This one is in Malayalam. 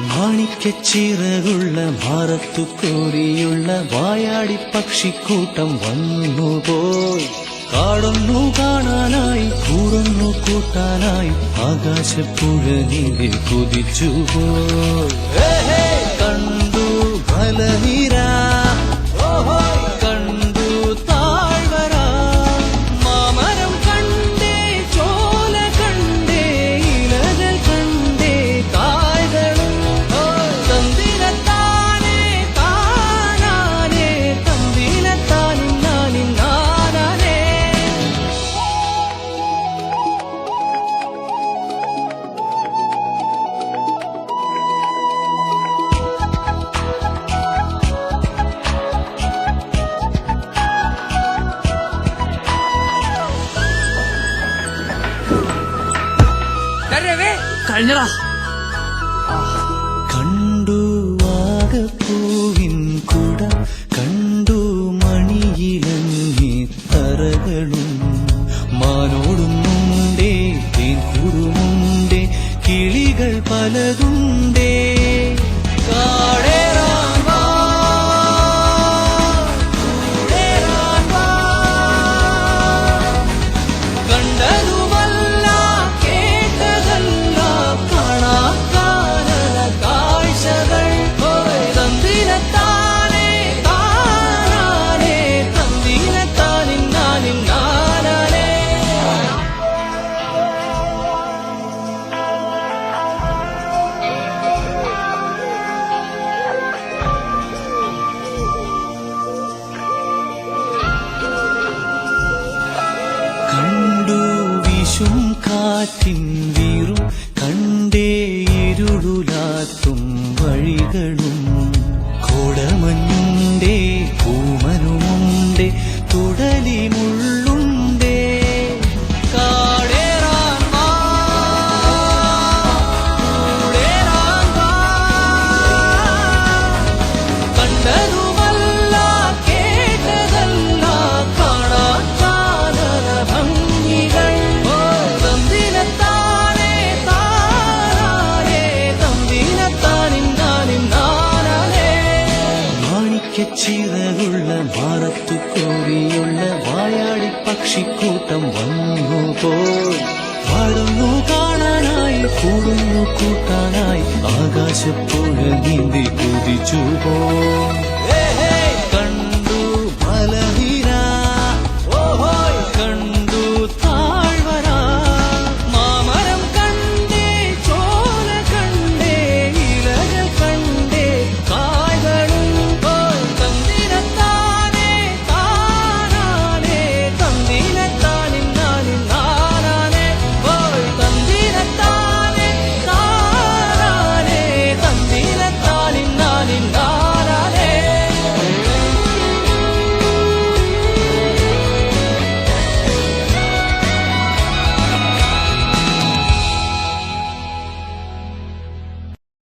മാണിക്കച്ചിറകുള്ള ഭാരത്തു കോരിയുള്ള വായാടി പക്ഷിക്കൂട്ടം വന്നുപോയി. കാടൊന്നു കാണാനായി കൂടൊന്നു കൂട്ടാനായി ആകാശപ്പുഴ നീന്തി കുതിച്ചുപോയി. കണ്ടു ഫലനിര, കണ്ടു താഴ്വര, മാമരം കണ്ടേ, ചോല കണ്ടേ, ഇലകൾ കണ്ടേ, കായ്കളും തന്തിരത്താനേ താനാനേ, തന്തിരത്താനിന്നാനിന്നാനേ. കഴിഞ്ഞടാ. കണ്ടു വാഗപ്പൂവിൻ കുട, കണ്ടു മണിയിലങ്ങി തറകളും, മാനോടുമുണ്ടേ തേൻകൂടുമുണ്ടേ, കിളികൾ പലതുണ്ടേ. കാടേറാൻ വാ, കൂടേറാൻ വാ. കണ്ടതുമല്ല കേട്ടതല്ല കാണാക്കാനല കാഴ്ചകൾ. തന്തിരത്താനേ താനാനേ, തന്തിരത്താനിന്നാനിന്നാനേ. കണ്ടു വീശും കാറ്റിൻ വീറും, കണ്ടേ ഇരുളുലാത്തും വഴികളും, കോടമഞ്ഞുണ്ടേ പൂമനുമുണ്ടേ, തുടലി മുള്ളുണ്ടേ. കാടേറാൻ വാ, കൂടേറാൻ വാ. കണ്ടതുമല്ല കേട്ടതല്ല കാണാക്കാനല ഭംഗികൾ. തന്തിരത്താനേ താനാനേ, തന്തിരത്താനിന്നാനിന്നാനേ. മാണിക്കച്ചിറകുള്ള ഭാരത്തു കോരിയുള്ള വായാടി പക്ഷിക്കൂട്ടം വന്നുപോയി. പാടുന്നു കാണാനായി കൂടുന്നു കൂട്ടാനായി ആകാശപ്പുഴ നീന്തി കുതിച്ചുപോയി.